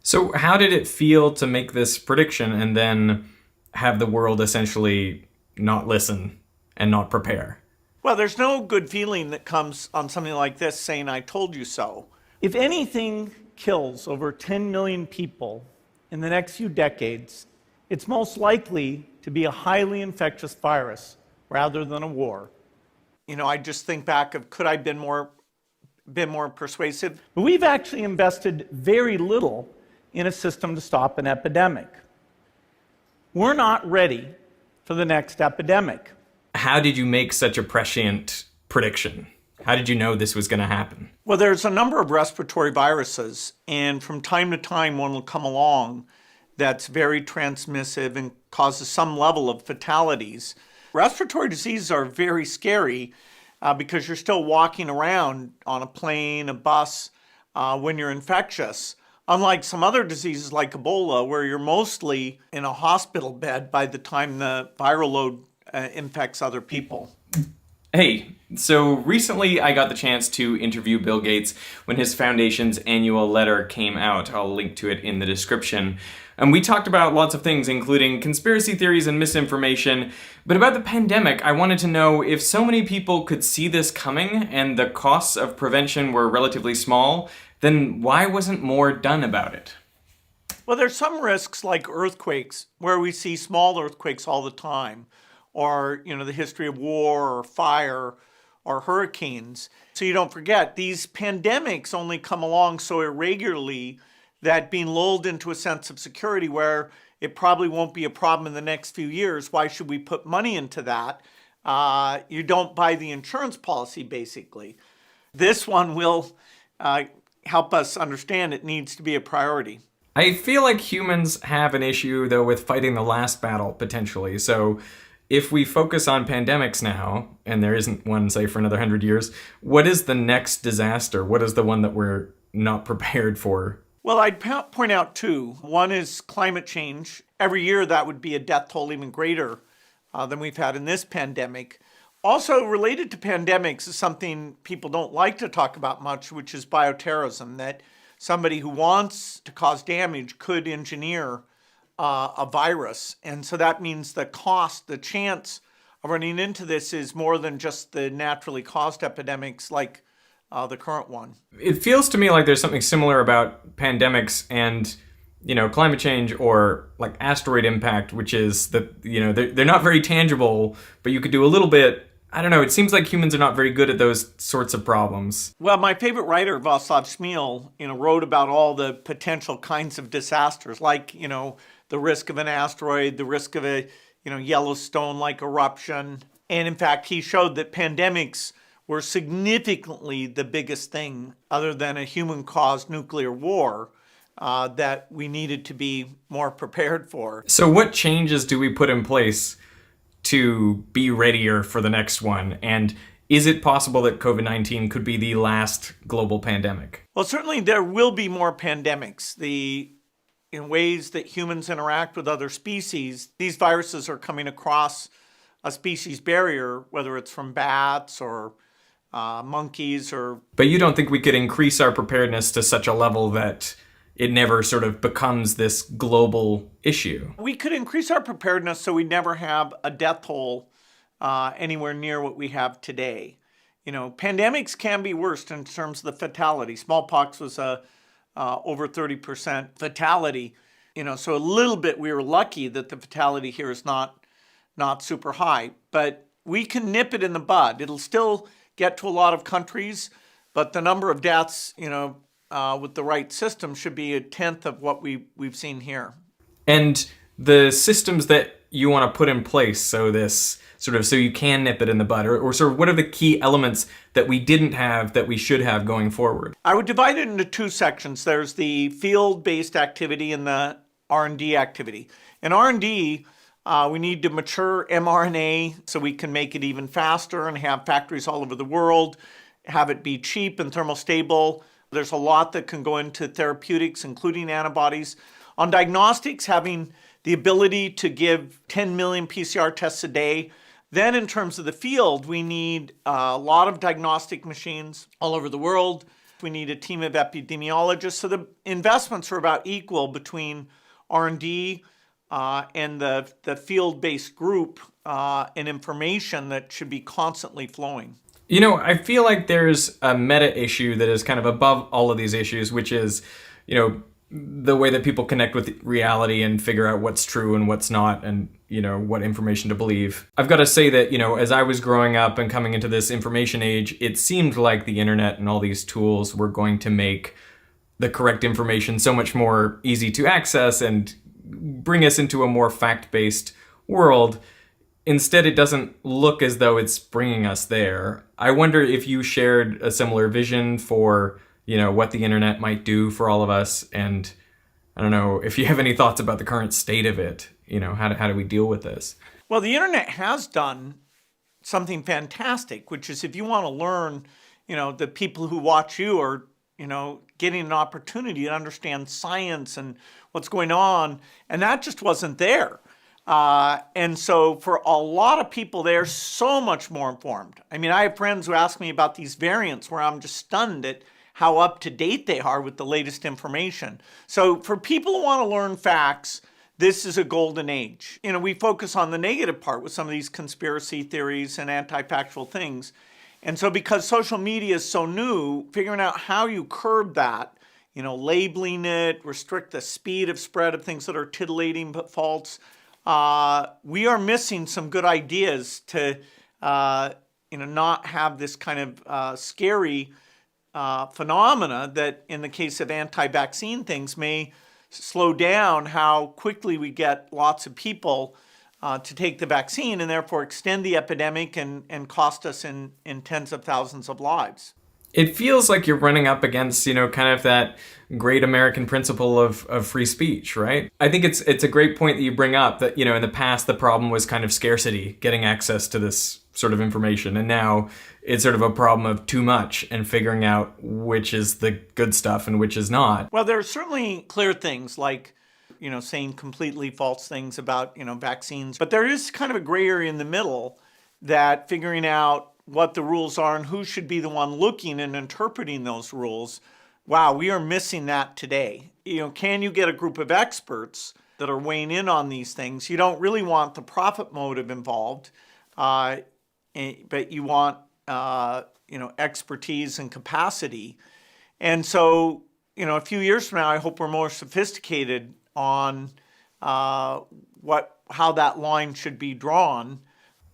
So how did it feel to make this prediction and then have the world essentially not listen and not prepare? Well, there's no good feeling that comes on something like this saying, I told you so. If anything kills over 10 million people in the next few decades, it's most likely to be a highly infectious virus rather than a war. I just think back of could I been more persuasive? But we've actually invested very little in a system to stop an epidemic. We're not ready for the next epidemic. How did you make such a prescient prediction? How did you know this was going to happen? Well, there's a number of respiratory viruses, and from time to time one will come along that's very transmissive and causes some level of fatalities. Respiratory diseases are very scary because you're still walking around on a plane, a bus, when you're infectious. Unlike some other diseases like Ebola, where you're mostly in a hospital bed by the time the viral load infects other people. Hey, so recently I got the chance to interview Bill Gates when his foundation's annual letter came out. I'll link to it in the description. And we talked about lots of things, including conspiracy theories and misinformation. But about the pandemic, I wanted to know if so many people could see this coming and the costs of prevention were relatively small, then why wasn't more done about it? Well, there's some risks like earthquakes, where we see small earthquakes all the time, or the history of war or fire or hurricanes. So you don't forget, these pandemics only come along so irregularly that being lulled into a sense of security where it probably won't be a problem in the next few years, why should we put money into that? You don't buy the insurance policy, basically. This one will help us understand it needs to be a priority. I feel like humans have an issue, though, with fighting the last battle, potentially. So if we focus on pandemics now, and there isn't one, say, for another 100 years, what is the next disaster? What is the one that we're not prepared for? Well, I'd point out two. One is climate change. Every year that would be a death toll even greater than we've had in this pandemic. Also related to pandemics is something people don't like to talk about much, which is bioterrorism, that somebody who wants to cause damage could engineer a virus. And so that means the cost, the chance of running into this is more than just the naturally caused epidemics like the current one. It feels to me like there's something similar about pandemics and, climate change or like asteroid impact, which is that, they're not very tangible, but you could do a little bit. I don't know. It seems like humans are not very good at those sorts of problems. Well, my favorite writer, Václav Smil, wrote about all the potential kinds of disasters, like, the risk of an asteroid, the risk of a, Yellowstone-like eruption. And in fact, he showed that pandemics were significantly the biggest thing, other than a human-caused nuclear war, that we needed to be more prepared for. So what changes do we put in place to be readier for the next one? And is it possible that COVID-19 could be the last global pandemic? Well, certainly there will be more pandemics. In ways that humans interact with other species, these viruses are coming across a species barrier, whether it's from bats or monkeys or... But you don't think we could increase our preparedness to such a level that it never sort of becomes this global issue? We could increase our preparedness so we never have a death toll anywhere near what we have today. Pandemics can be worse in terms of the fatality. Smallpox was over 30% fatality. So a little bit we were lucky that the fatality here is not super high. But we can nip it in the bud. It'll still get to a lot of countries, but the number of deaths, with the right system should be 1/10 of what we've seen here. And the systems that you want to put in place so you can nip it in the bud, or sort of what are the key elements that we didn't have that we should have going forward? I would divide it into two sections. There's the field-based activity and the R&D activity. In R&D, we need to mature mRNA so we can make it even faster and have factories all over the world, have it be cheap and thermostable. There's a lot that can go into therapeutics, including antibodies. On diagnostics, having the ability to give 10 million PCR tests a day. Then in terms of the field, we need a lot of diagnostic machines all over the world, We need a team of epidemiologists. So the investments are about equal between R&D and the field-based group and information that should be constantly flowing. I feel like there's a meta issue that is kind of above all of these issues, which is, the way that people connect with reality and figure out what's true and what's not, and, what information to believe. I've got to say that, as I was growing up and coming into this information age, it seemed like the internet and all these tools were going to make the correct information so much more easy to access and bring us into a more fact-based world. Instead, it doesn't look as though it's bringing us there. I wonder if you shared a similar vision for, what the internet might do for all of us. And I don't know if you have any thoughts about the current state of it. How do we deal with this? Well, the internet has done something fantastic, which is if you want to learn, the people who watch you are, getting an opportunity to understand science and what's going on. And that just wasn't there. And so for a lot of people, they're so much more informed. I mean, I have friends who ask me about these variants where I'm just stunned at how up to date they are with the latest information. So for people who want to learn facts, this is a golden age. We focus on the negative part with some of these conspiracy theories and anti-factual things. And so because social media is so new, figuring out how you curb that, labeling it, restrict the speed of spread of things that are titillating but false, we are missing some good ideas to, not have this kind of scary phenomena that, in the case of anti-vaccine things, may slow down how quickly we get lots of people to take the vaccine and therefore extend the epidemic and cost us in tens of thousands of lives. It feels like you're running up against, kind of that great American principle of free speech, right? I think it's a great point that you bring up that, in the past, the problem was kind of scarcity, getting access to this sort of information. And now it's sort of a problem of too much and figuring out which is the good stuff and which is not. Well, there are certainly clear things like, saying completely false things about, vaccines. But there is kind of a gray area in the middle that figuring out what the rules are and who should be the one looking and interpreting those rules. Wow, we are missing that today. Can you get a group of experts that are weighing in on these things? You don't really want the profit motive involved, but you want, expertise and capacity. And so, a few years from now, I hope we're more sophisticated on how that line should be drawn.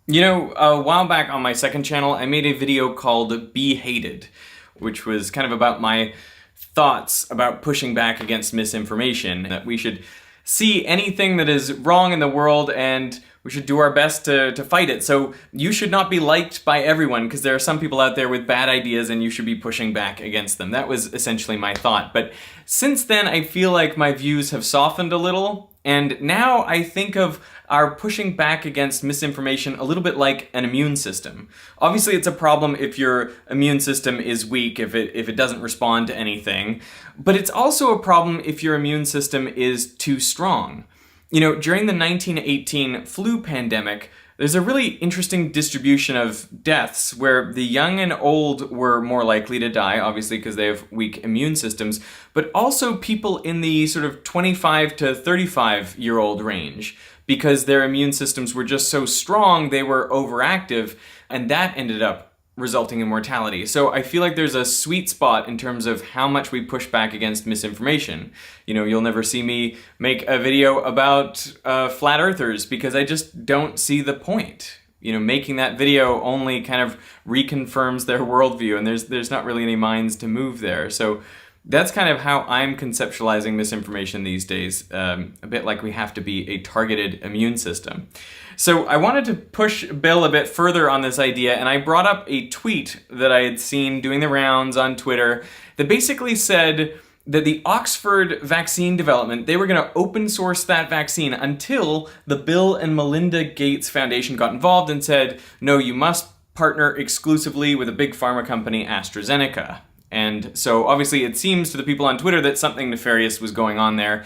A while back on my second channel, I made a video called Be Hated, which was kind of about my thoughts about pushing back against misinformation, that we should see anything that is wrong in the world and we should do our best to fight it. So you should not be liked by everyone because there are some people out there with bad ideas and you should be pushing back against them. That was essentially my thought. But since then, I feel like my views have softened a little. And now I think of our pushing back against misinformation a little bit like an immune system. Obviously, it's a problem if your immune system is weak, if it doesn't respond to anything. But it's also a problem if your immune system is too strong. During the 1918 flu pandemic, there's a really interesting distribution of deaths where the young and old were more likely to die, obviously because they have weak immune systems, but also people in the sort of 25 to 35-year-old range because their immune systems were just so strong, they were overactive, and that ended up resulting in mortality. So I feel like there's a sweet spot in terms of how much we push back against misinformation. You'll never see me make a video about flat earthers because I just don't see the point. Making that video only kind of reconfirms their worldview, and there's not really any minds to move there. So that's kind of how I'm conceptualizing misinformation these days, a bit like we have to be a targeted immune system. So I wanted to push Bill a bit further on this idea, and I brought up a tweet that I had seen doing the rounds on Twitter that basically said that the Oxford vaccine development, they were going to open source that vaccine until the Bill and Melinda Gates Foundation got involved and said, no, you must partner exclusively with a big pharma company, AstraZeneca. And so obviously it seems to the people on Twitter that something nefarious was going on there.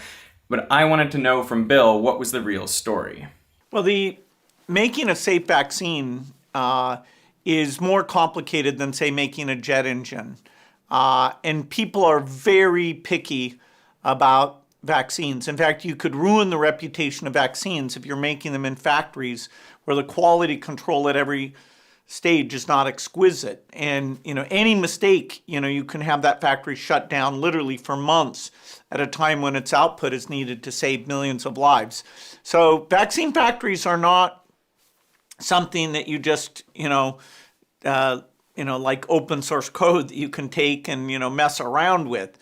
But I wanted to know from Bill, what was the real story? Well, the making a safe vaccine is more complicated than, say, making a jet engine. And people are very picky about vaccines. In fact, you could ruin the reputation of vaccines if you're making them in factories where the quality control at every stage is not exquisite. And, any mistake, you can have that factory shut down literally for months at a time when its output is needed to save millions of lives. So vaccine factories are not something that you just, like open source code that you can take and, mess around with.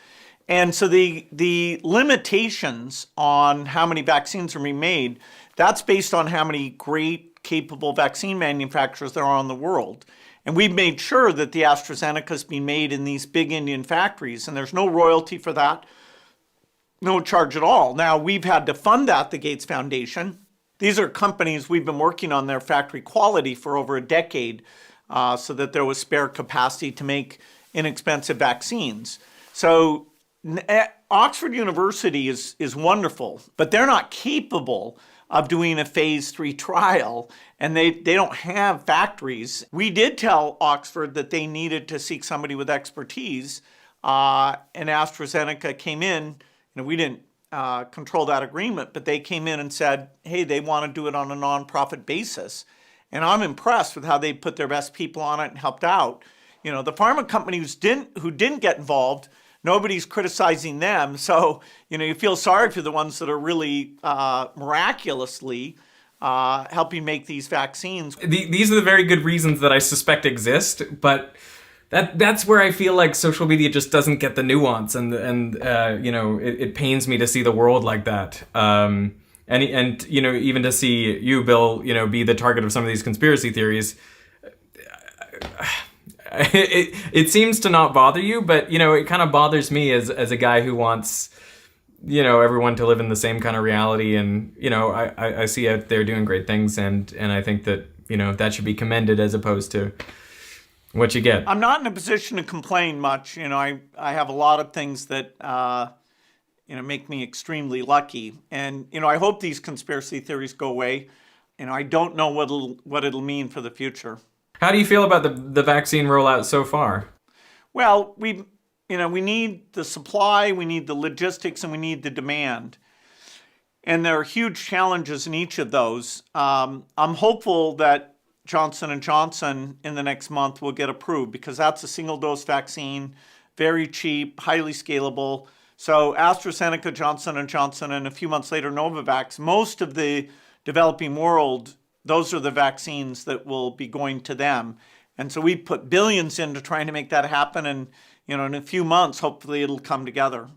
And so the limitations on how many vaccines are being made, that's based on how many great, capable vaccine manufacturers there are in the world. And we've made sure that the AstraZeneca is being made in these big Indian factories, and there's no royalty for that, no charge at all. Now, we've had to fund that, the Gates Foundation. These are companies we've been working on their factory quality for over a decade so that there was spare capacity to make inexpensive vaccines. So Oxford University is wonderful, but they're not capable of doing a phase 3 trial, and they don't have factories. We did tell Oxford that they needed to seek somebody with expertise, and AstraZeneca came in. We didn't control that agreement, but they came in and said, hey, they want to do it on a nonprofit basis. And I'm impressed with how they put their best people on it and helped out. The pharma companies who didn't get involved, nobody's criticizing them. So, you feel sorry for the ones that are really miraculously helping make these vaccines. These are the very good reasons that I suspect exist, but that's where I feel like social media just doesn't get the nuance, and it pains me to see the world like that. And even to see you, Bill, be the target of some of these conspiracy theories. It seems to not bother you, but it kind of bothers me as a guy who wants everyone to live in the same kind of reality, and I see out there doing great things, and I think that that should be commended as opposed to what you get. I'm not in a position to complain much. I have a lot of things that make me extremely lucky, and I hope these conspiracy theories go away. I don't know what it'll mean for the future. How do you feel about the vaccine rollout so far? Well, we need the supply, we need the logistics, and we need the demand. And there are huge challenges in each of those. I'm hopeful that Johnson & Johnson in the next month will get approved, because that's a single-dose vaccine, very cheap, highly scalable. So AstraZeneca, Johnson & Johnson, and a few months later Novavax, most of the developing world, those are the vaccines that will be going to them. And so we put billions into trying to make that happen, and in a few months, hopefully it'll come together.